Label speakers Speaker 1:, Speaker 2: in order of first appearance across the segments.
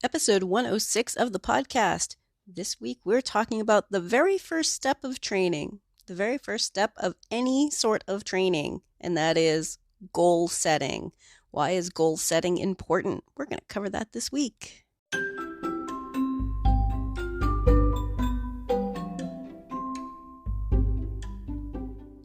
Speaker 1: Episode 106 of the podcast. This week we're talking about the very first step of training, the very first step of any sort of training, and that is goal setting. Why is goal setting important? We're going to cover that this week.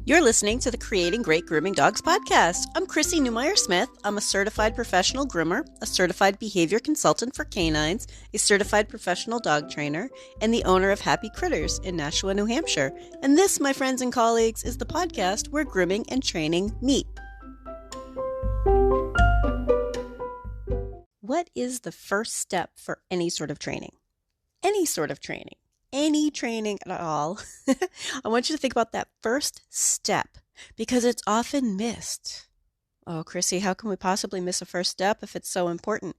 Speaker 1: You're listening to the Creating Great Grooming Dogs podcast. I'm Chrissy Newmeyer-Smith. I'm a certified professional groomer, a certified behavior consultant for canines, a certified professional dog trainer, and the owner of Happy Critters in Nashua, New Hampshire. And this, my friends and colleagues, is the podcast where grooming and training meet. What is the first step for any sort of training? Any sort of training. Any training at all. I want you to think about that first step because it's often missed. Oh, Chrissy, how can we possibly miss a first step if it's so important?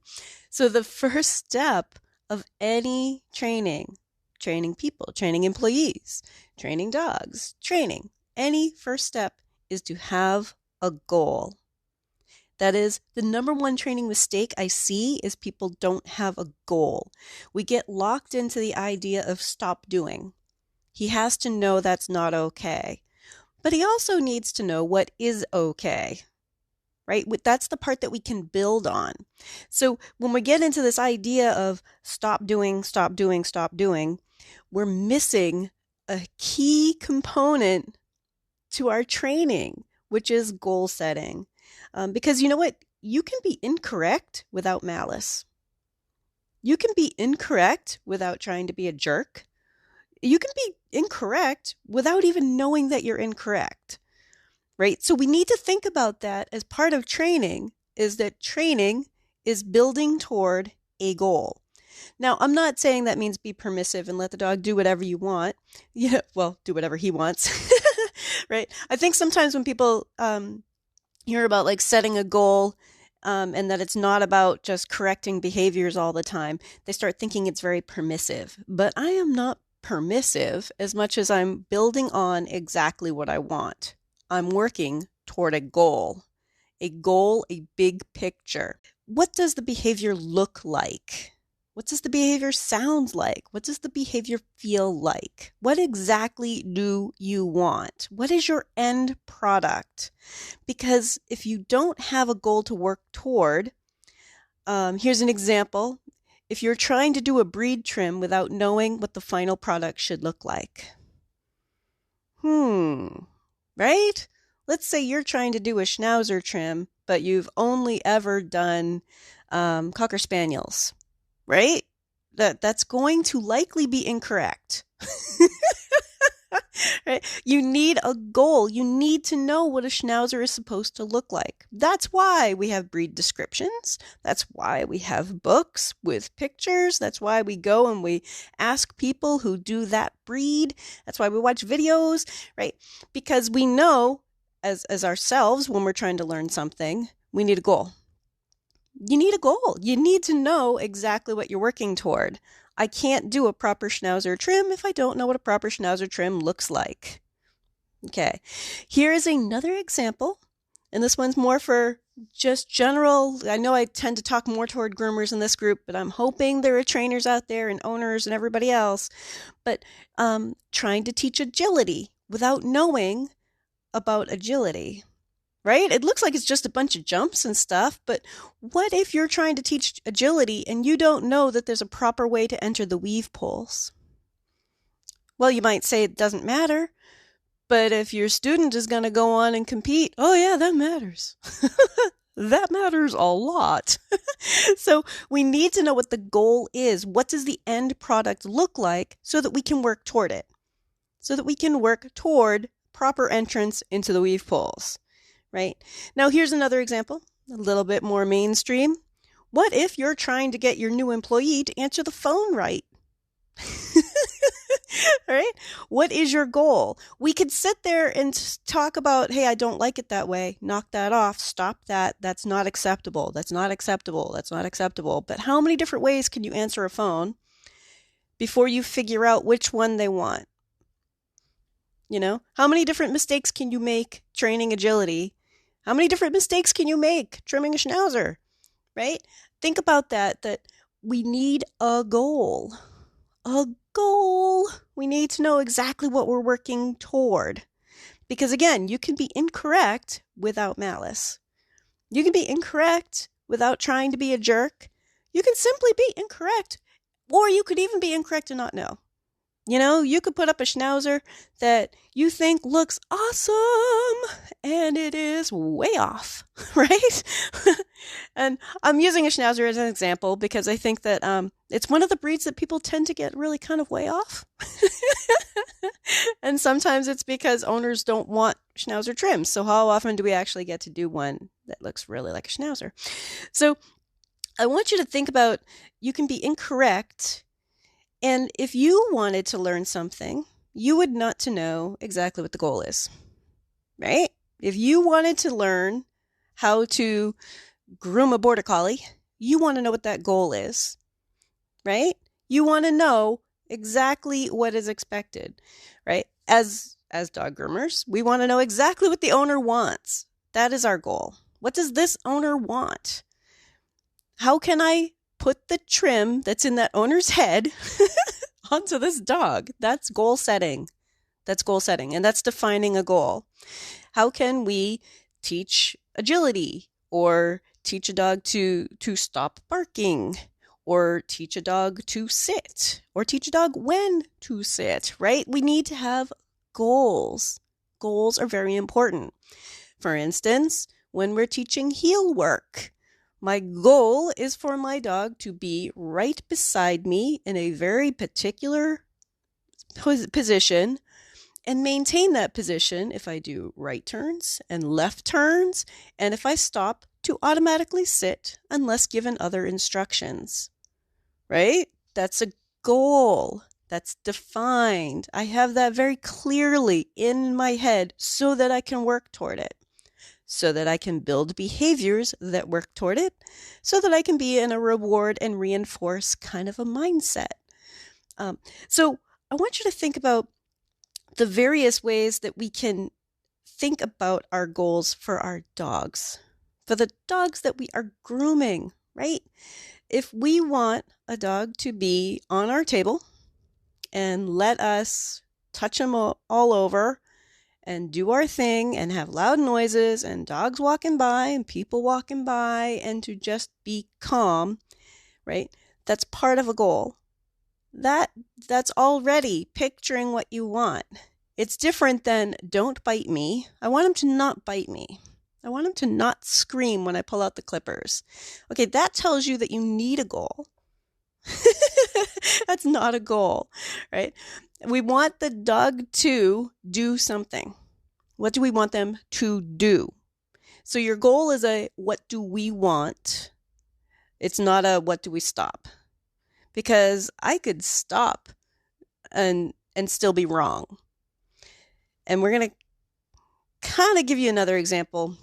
Speaker 1: So the first step of any training people, training employees, training dogs, any first step is to have a goal. That is, the number one training mistake I see is people don't have a goal. We get locked into the idea of stop doing. He has to know that's not okay. But he also needs to know what is okay, right? That's the part that we can build on. So when we get into this idea of stop doing, we're missing a key component to our training, which is goal setting. Because you know what? You can be incorrect without malice. You can be incorrect without trying to be a jerk. You can be incorrect without even knowing that you're incorrect, right? So we need to think about that as part of training, is that training is building toward a goal. Now, I'm not saying that means be permissive and let the dog do whatever you want. Yeah, well, do whatever he wants, right? I think sometimes when people hear about like setting a goal and that it's not about just correcting behaviors all the time, they start thinking it's very permissive. But I am not permissive as much as I'm building on exactly what I want. I'm working toward a goal, a big picture. What does the behavior look like? What does the behavior sound like? What does the behavior feel like? What exactly do you want? What is your end product? Because if you don't have a goal to work toward, here's an example. If you're trying to do a breed trim without knowing what the final product should look like. Right? Let's say you're trying to do a Schnauzer trim, but you've only ever done Cocker Spaniels. Right? That's going to likely be incorrect. Right? You need a goal. You need to know what a Schnauzer is supposed to look like. That's why we have breed descriptions. That's why we have books with pictures. That's why we go and we ask people who do that breed. That's why we watch videos, right? Because we know as ourselves, when we're trying to learn something, we need a goal. You need a goal. You need to know exactly what you're working toward. I can't do a proper Schnauzer trim if I don't know what a proper Schnauzer trim looks like. Okay, here is another example, and this one's more for just general. I know I tend to talk more toward groomers in this group, but I'm hoping there are trainers out there and owners and everybody else. But trying to teach agility without knowing about agility. Right? It looks like it's just a bunch of jumps and stuff, but what if you're trying to teach agility and you don't know that there's a proper way to enter the weave poles? Well, you might say it doesn't matter, but if your student is going to go on and compete, oh yeah, that matters. That matters a lot. So we need to know what the goal is. What does the end product look like so that we can work toward it? So that we can work toward proper entrance into the weave poles. Right? Now, here's another example, a little bit more mainstream. What if you're trying to get your new employee to answer the phone right? All right? What is your goal? We could sit there and talk about, hey, I don't like it that way. Knock that off. Stop that. That's not acceptable. That's not acceptable. That's not acceptable. But how many different ways can you answer a phone before you figure out which one they want? You know, how many different mistakes can you make training agility? How many different mistakes can you make trimming a Schnauzer, right? Think about that we need a goal. A goal. We need to know exactly what we're working toward. Because again, you can be incorrect without malice. You can be incorrect without trying to be a jerk. You can simply be incorrect, or you could even be incorrect and not know. You know, you could put up a schnauzer that you think looks awesome, and it is way off, right? And I'm using a schnauzer as an example because I think that it's one of the breeds that people tend to get really kind of way off. And sometimes it's because owners don't want schnauzer trims. So how often do we actually get to do one that looks really like a schnauzer? So I want you to think about, you can be incorrect. And if you wanted to learn something, you would want to know exactly what the goal is, right? If you wanted to learn how to groom a border collie, you want to know what that goal is, right? You want to know exactly what is expected, right? As dog groomers, we want to know exactly what the owner wants. That is our goal. What does this owner want? How can I put the trim that's in that owner's head onto this dog? That's goal setting. That's goal setting, and that's defining a goal. How can we teach agility, or teach a dog to stop barking, or teach a dog to sit, or teach a dog when to sit, right? We need to have goals. Goals are very important. For instance, when we're teaching heel work, my goal is for my dog to be right beside me in a very particular position and maintain that position if I do right turns and left turns, and if I stop, to automatically sit unless given other instructions, right? That's a goal. That's defined. I have that very clearly in my head so that I can work toward it, so that I can build behaviors that work toward it, so that I can be in a reward and reinforce kind of a mindset. So I want you to think about the various ways that we can think about our goals for our dogs, for the dogs that we are grooming, right? If we want a dog to be on our table and let us touch him all over and do our thing and have loud noises and dogs walking by and people walking by, and to just be calm, right? That's part of a goal. That's already picturing what you want. It's different than don't bite me. I want him to not bite me. I want him to not scream when I pull out the clippers. Okay, that tells you that you need a goal. That's not a goal, right? We want the dog to do something. What do we want them to do? So your goal is a what do we want? It's not a what do we stop? Because I could stop and still be wrong. And we're going to kind of give you another example.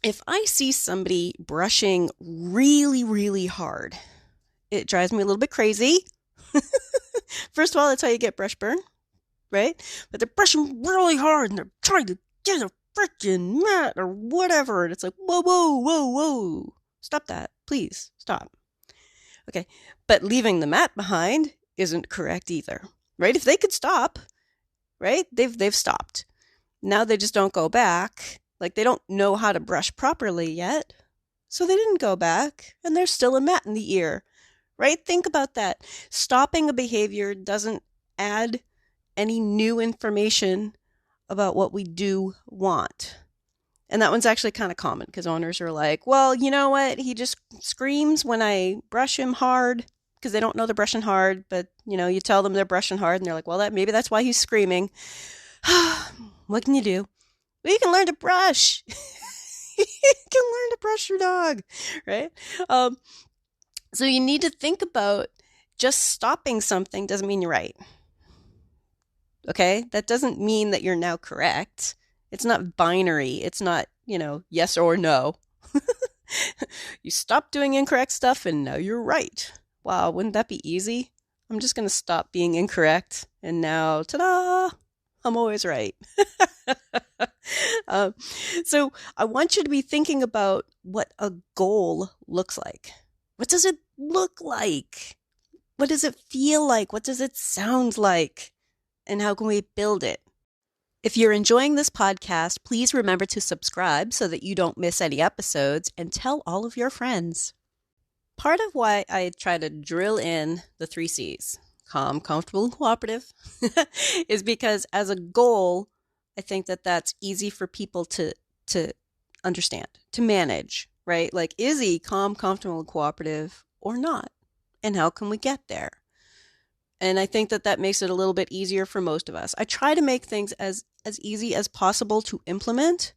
Speaker 1: If I see somebody brushing really, really hard, it drives me a little bit crazy. First of all, that's how you get brush burn, right? But they're brushing really hard and they're trying to get a freaking mat or whatever. And it's like, whoa, whoa, whoa, whoa. Stop that. Please stop. Okay. But leaving the mat behind isn't correct either, right? If they could stop, right? They've stopped. Now they just don't go back. Like they don't know how to brush properly yet. So they didn't go back and there's still a mat in the ear, right? Think about that. Stopping a behavior doesn't add any new information about what we do want. And that one's actually kind of common because owners are like, well, you know what? He just screams when I brush him hard, because they don't know they're brushing hard. But, you know, you tell them they're brushing hard and they're like, well, maybe that's why he's screaming. What can you do? Well, you can learn to brush. You can learn to brush your dog, right? So you need to think about, just stopping something doesn't mean you're right. Okay? That doesn't mean that you're now correct. It's not binary. It's not, yes or no. You stop doing incorrect stuff and now you're right. Wow, wouldn't that be easy? I'm just going to stop being incorrect. And now, ta-da, I'm always right. So I want you to be thinking about what a goal looks like. What does it look like? What does it feel like? What does it sound like? And how can we build it? If you're enjoying this podcast, please remember to subscribe so that you don't miss any episodes, and tell all of your friends. Part of why I try to drill in the 3 C's, calm, comfortable, and cooperative, is because as a goal, I think that that's easy for people to understand, to manage, right? Like, is he calm, comfortable, and cooperative or not? And how can we get there? And I think that that makes it a little bit easier for most of us. I try to make things as easy as possible to implement.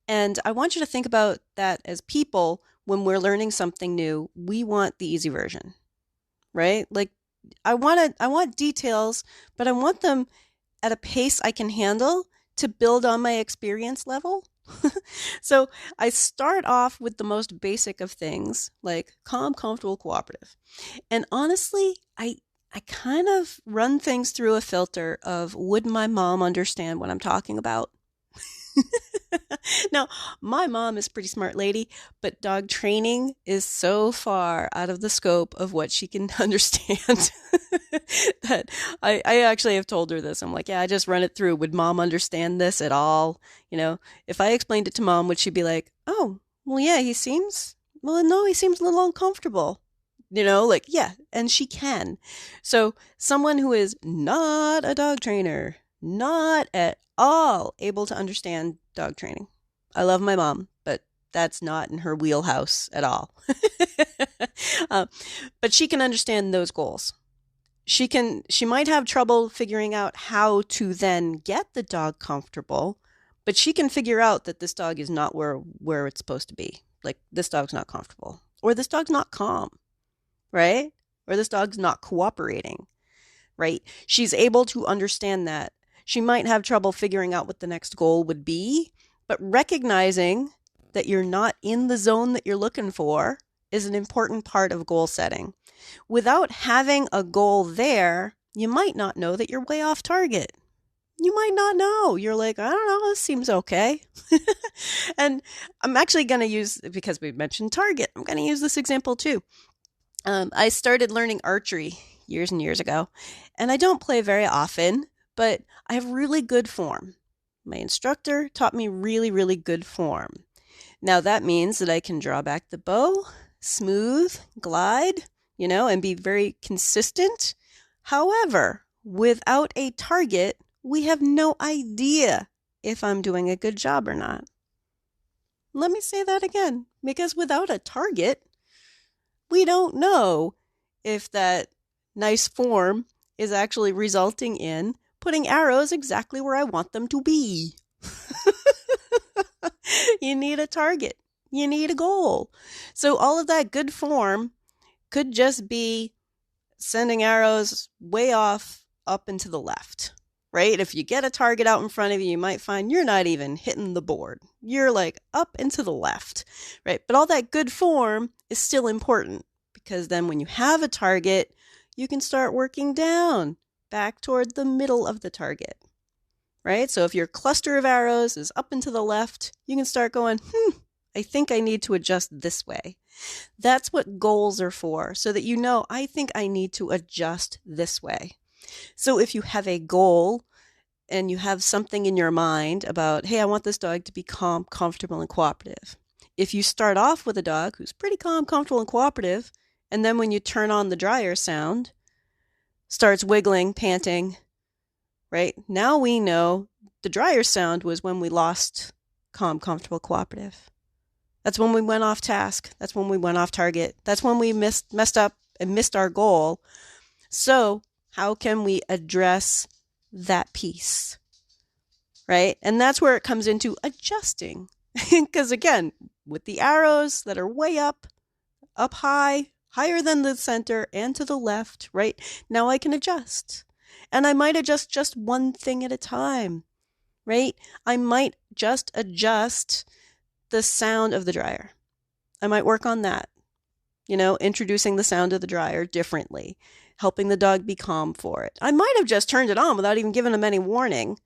Speaker 1: And I want you to think about that as people. When we're learning something new, we want the easy version, right? Like, I want details, but I want them at a pace I can handle to build on my experience level. So I start off with the most basic of things, like calm, comfortable, cooperative. And honestly, I kind of run things through a filter of, would my mom understand what I'm talking about? Now, my mom is a pretty smart lady, but dog training is so far out of the scope of what she can understand that I actually have told her this. I'm like, yeah, I just run it through. Would mom understand this at all? If I explained it to mom, would she be like, oh, well, yeah, he seems a little uncomfortable. Yeah, and she can. So someone who is not a dog trainer, not at all able to understand dog training. I love my mom, but that's not in her wheelhouse at all. But she can understand those goals. She might have trouble figuring out how to then get the dog comfortable, but she can figure out that this dog is not where it's supposed to be. Like, this dog's not comfortable, or this dog's not calm, right? Or this dog's not cooperating, right? She's able to understand that. She might have trouble figuring out what the next goal would be, but recognizing that you're not in the zone that you're looking for is an important part of goal setting. Without having a goal there, you might not know that you're way off target. You might not know. You're like, I don't know, this seems okay. And I'm actually going to use, because we mentioned target, I'm going to use this example too. I started learning archery years and years ago, and I don't play very often, but I have really good form. My instructor taught me really, really good form. Now that means that I can draw back the bow, smooth, glide, and be very consistent. However, without a target, we have no idea if I'm doing a good job or not. Let me say that again, because without a target, we don't know if that nice form is actually resulting in putting arrows exactly where I want them to be. You need a target. You need a goal. So all of that good form could just be sending arrows way off up and to the left, right? If you get a target out in front of you, you might find you're not even hitting the board. You're like up and to the left, right? But all that good form is still important, because then when you have a target, you can start working down back toward the middle of the target, right? So if your cluster of arrows is up and to the left, you can start going, I think I need to adjust this way. That's what goals are for, so that I think I need to adjust this way. So if you have a goal and you have something in your mind about, hey, I want this dog to be calm, comfortable, and cooperative. If you start off with a dog who's pretty calm, comfortable, and cooperative, and then when you turn on the dryer sound, starts wiggling, panting, right? Now we know the dryer sound was when we lost calm, comfortable, cooperative. That's when we went off task. That's when we went off target. That's when we messed up and missed our goal. So how can we address that piece, right? And that's where it comes into adjusting. Because again, with the arrows that are way up high, higher than the center and to the left, right? Now I can adjust. And I might adjust just one thing at a time, right? I might just adjust the sound of the dryer. I might work on that, introducing the sound of the dryer differently, helping the dog be calm for it. I might have just turned it on without even giving him any warning,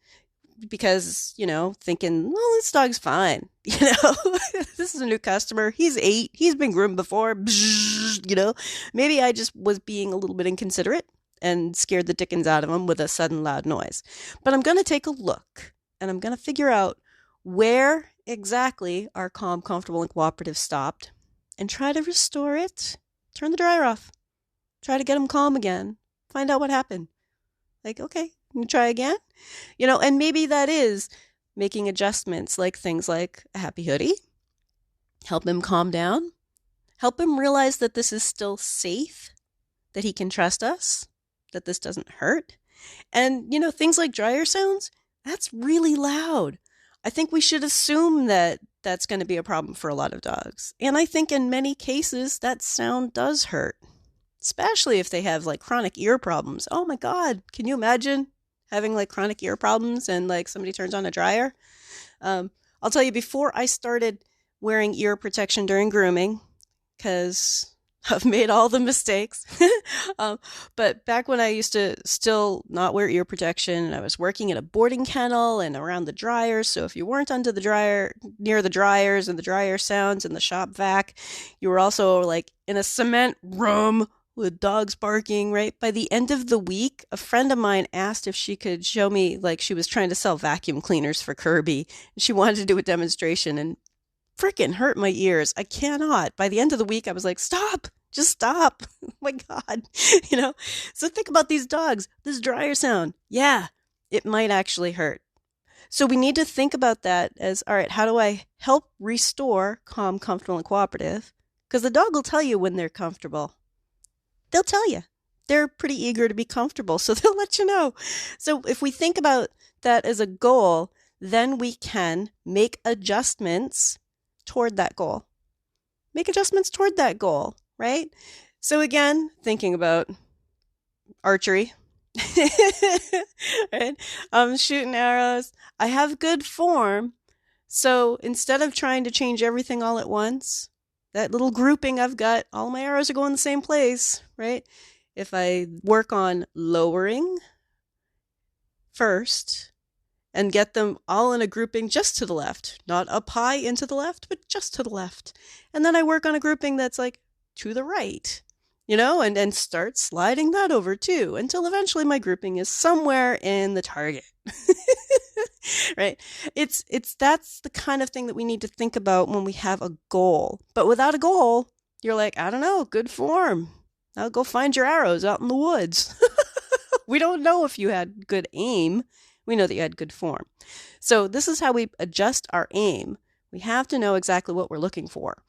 Speaker 1: because, thinking, well, this dog's fine. This is a new customer. He's 8. He's been groomed before. Maybe I just was being a little bit inconsiderate and scared the dickens out of him with a sudden loud noise. But I'm going to take a look and I'm going to figure out where exactly our calm, comfortable, and cooperative stopped and try to restore it. Turn the dryer off. Try to get him calm again. Find out what happened. Like, okay, try again. And maybe that is making adjustments, like things like a happy hoodie. Help him calm down. Help him realize that this is still safe, that he can trust us, that this doesn't hurt. And, things like dryer sounds, that's really loud. I think we should assume that that's going to be a problem for a lot of dogs. And I think in many cases that sound does hurt, especially if they have like chronic ear problems. Oh my God, can you imagine having like chronic ear problems and like somebody turns on a dryer? I'll tell you, before I started wearing ear protection during grooming, because I've made all the mistakes. But back when I used to still not wear ear protection, and I was working in a boarding kennel and around the dryers. So if you weren't under the dryer, near the dryers and the dryer sounds and the shop vac, you were also like in a cement room with dogs barking, right? By the end of the week, a friend of mine asked if she could show me, like she was trying to sell vacuum cleaners for Kirby. And she wanted to do a demonstration and freaking hurt my ears. I cannot. By the end of the week, I was like, stop, just stop. Oh my God. So think about these dogs, this dryer sound. Yeah, it might actually hurt. So we need to think about that as, all right, how do I help restore calm, comfortable, and cooperative? Because the dog will tell you when they're comfortable. They'll tell you. They're pretty eager to be comfortable, so they'll let you know. So if we think about that as a goal, then we can make adjustments toward that goal. Make adjustments toward that goal, right? So again, thinking about archery, right? I'm shooting arrows. I have good form. So instead of trying to change everything all at once, that little grouping I've got, all my arrows are going the same place, right? If I work on lowering first and get them all in a grouping just to the left, not up high into the left, but just to the left. And then I work on a grouping that's like to the right, and start sliding that over too, until eventually my grouping is somewhere in the target. Right? That's the kind of thing that we need to think about when we have a goal. But without a goal, you're like, I don't know, good form. Now go find your arrows out in the woods. We don't know if you had good aim. We know that you had good form. So this is how we adjust our aim. We have to know exactly what we're looking for.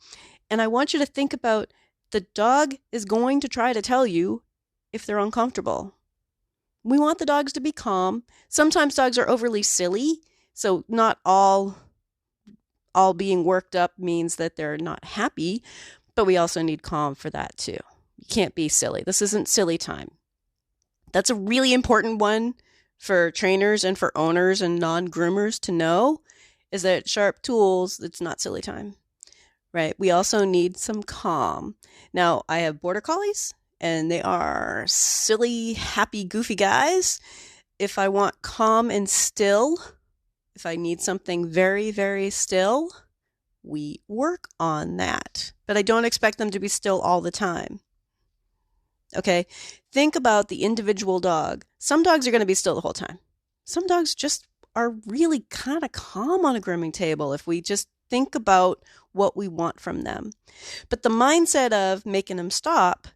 Speaker 1: And I want you to think about, the dog is going to try to tell you if they're uncomfortable. We want the dogs to be calm. Sometimes dogs are overly silly. So not all being worked up means that they're not happy, but we also need calm for that too. You can't be silly. This isn't silly time. That's a really important one for trainers and for owners and non-groomers to know, is that sharp tools, it's not silly time, right? We also need some calm. Now, I have border collies, and they are silly, happy, goofy guys. If I want calm and still, if I need something very, very still, we work on that. But I don't expect them to be still all the time. Okay, think about the individual dog. Some dogs are going to be still the whole time. Some dogs just are really kind of calm on a grooming table if we just think about what we want from them. But the mindset of making them stop,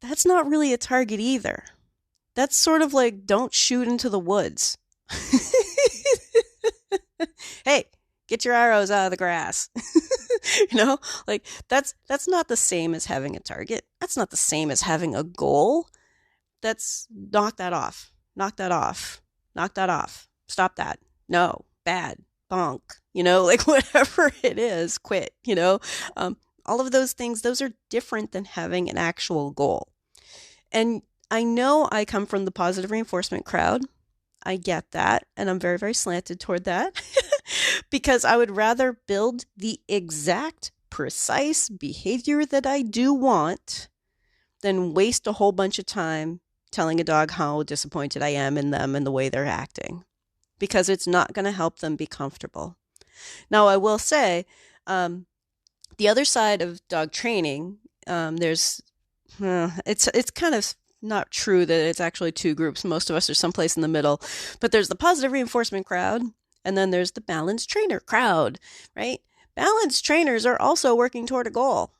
Speaker 1: that's not really a target either. That's sort of like, don't shoot into the woods. Hey, get your arrows out of the grass. Like that's not the same as having a target. That's not the same as having a goal. That's knock that off. Knock that off. Knock that off. Stop that. No, bad, bonk, like whatever it is, quit, all of those things, those are different than having an actual goal. And I know I come from the positive reinforcement crowd. I get that. And I'm very, very slanted toward that because I would rather build the exact precise behavior that I do want than waste a whole bunch of time telling a dog how disappointed I am in them and the way they're acting. because it's not going to help them be comfortable. Now, I will say, the other side of dog training, it's kind of not true that it's actually two groups. Most of us are someplace in the middle, but there's the positive reinforcement crowd, and then there's the balanced trainer crowd, right? Balanced trainers are also working toward a goal.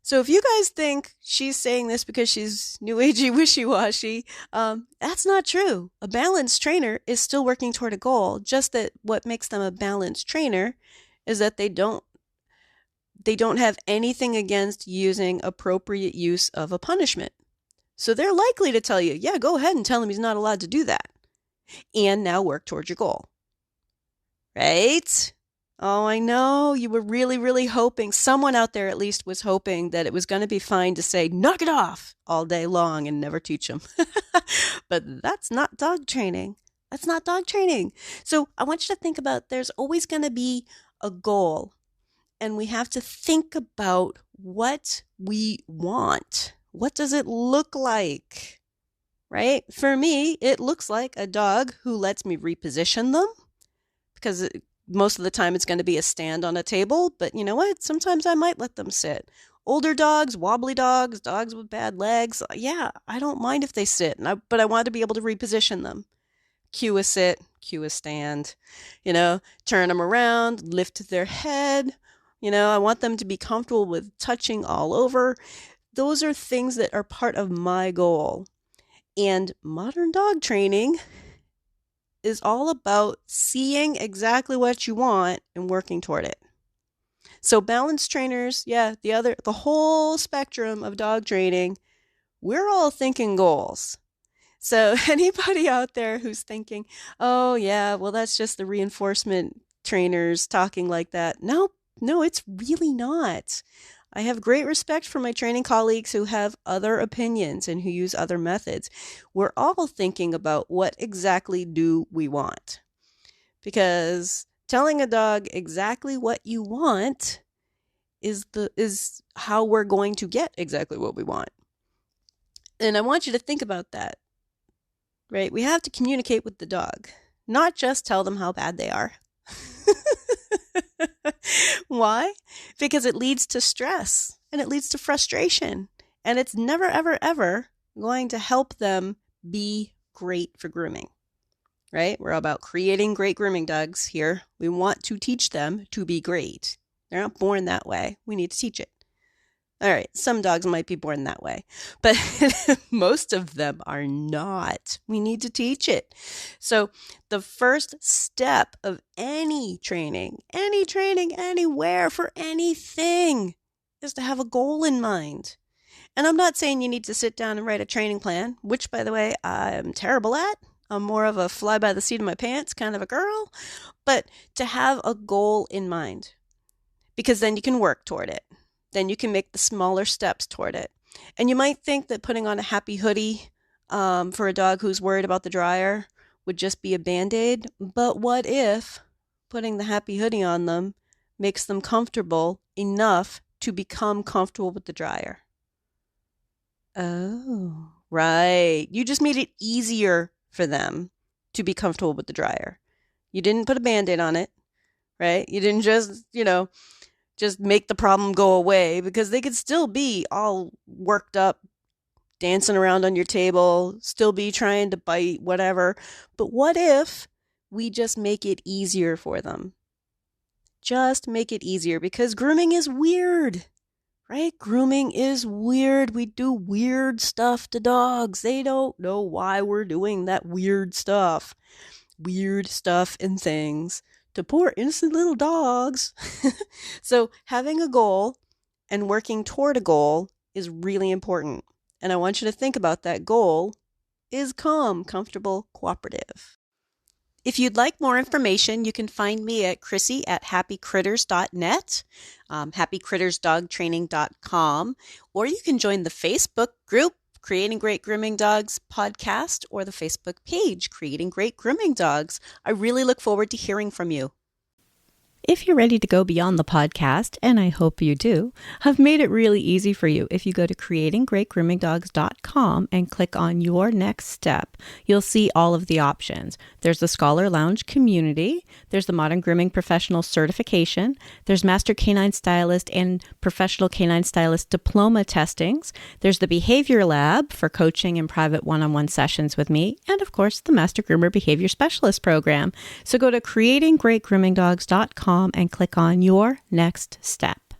Speaker 1: So if you guys think she's saying this because she's new agey wishy-washy, that's not true. A balanced trainer is still working toward a goal, just that what makes them a balanced trainer is that they don't have anything against using appropriate use of a punishment. So they're likely to tell you, yeah, go ahead and tell him he's not allowed to do that. And now work towards your goal. Right? Oh, I know. You were really, really hoping, someone out there at least was hoping that it was going to be fine to say, knock it off all day long and never teach them. But that's not dog training. That's not dog training. So I want you to think about there's always going to be a goal. And we have to think about what we want. What does it look like? Right? For me, it looks like a dog who lets me reposition them, because most of the time it's going to be a stand on a table, but you know what? Sometimes I might let them sit. Older dogs, wobbly dogs, dogs with bad legs, yeah, I don't mind if they sit, but I want to be able to reposition them. Cue a sit, cue a stand, turn them around, lift their head. I want them to be comfortable with touching all over. Those are things that are part of my goal. And modern dog training is all about seeing exactly what you want and working toward it. So balanced trainers, the whole spectrum of dog training, we're all thinking goals. So anybody out there who's thinking, oh yeah, well that's just the reinforcement trainers talking like that. No, it's really not. I have great respect for my training colleagues who have other opinions and who use other methods. We're all thinking about what exactly do we want. Because telling a dog exactly what you want is how we're going to get exactly what we want. And I want you to think about that. Right? We have to communicate with the dog, not just tell them how bad they are. Why? Because it leads to stress and it leads to frustration, and it's never, ever, ever going to help them be great for grooming, right? We're about creating great grooming dogs here. We want to teach them to be great. They're not born that way. We need to teach it. All right, some dogs might be born that way, but most of them are not. We need to teach it. So the first step of any training, anywhere, for anything, is to have a goal in mind. And I'm not saying you need to sit down and write a training plan, which, by the way, I'm terrible at. I'm more of a fly by the seat of my pants kind of a girl. But to have a goal in mind, because then you can work toward it. Then you can make the smaller steps toward it. And you might think that putting on a happy hoodie for a dog who's worried about the dryer would just be a Band-Aid. But what if putting the happy hoodie on them makes them comfortable enough to become comfortable with the dryer? Oh, right. You just made it easier for them to be comfortable with the dryer. You didn't put a Band-Aid on it, right? You didn't just make the problem go away, because they could still be all worked up, dancing around on your table, still be trying to bite, whatever. But what if we just make it easier for them? Just make it easier, because grooming is weird, right? Grooming is weird. We do weird stuff to dogs. They don't know why we're doing that weird stuff and things to poor innocent little dogs. So having a goal and working toward a goal is really important. And I want you to think about that goal is calm, comfortable, cooperative. If you'd like more information, you can find me at Chrissy@happycritters.net, happycrittersdogtraining.com, or you can join the Facebook group, Creating Great Grooming Dogs podcast, or the Facebook page, Creating Great Grooming Dogs. I really look forward to hearing from you.
Speaker 2: If you're ready to go beyond the podcast, and I hope you do, I've made it really easy for you. If you go to creatinggreatgroomingdogs.com and click on your next step, you'll see all of the options. There's the Scholar Lounge community, there's the Modern Grooming Professional certification, there's Master Canine Stylist and Professional Canine Stylist diploma testings, there's the Behavior Lab for coaching and private one-on-one sessions with me, and of course the Master Groomer Behavior Specialist program. So go to creatinggreatgroomingdogs.com and click on your next step.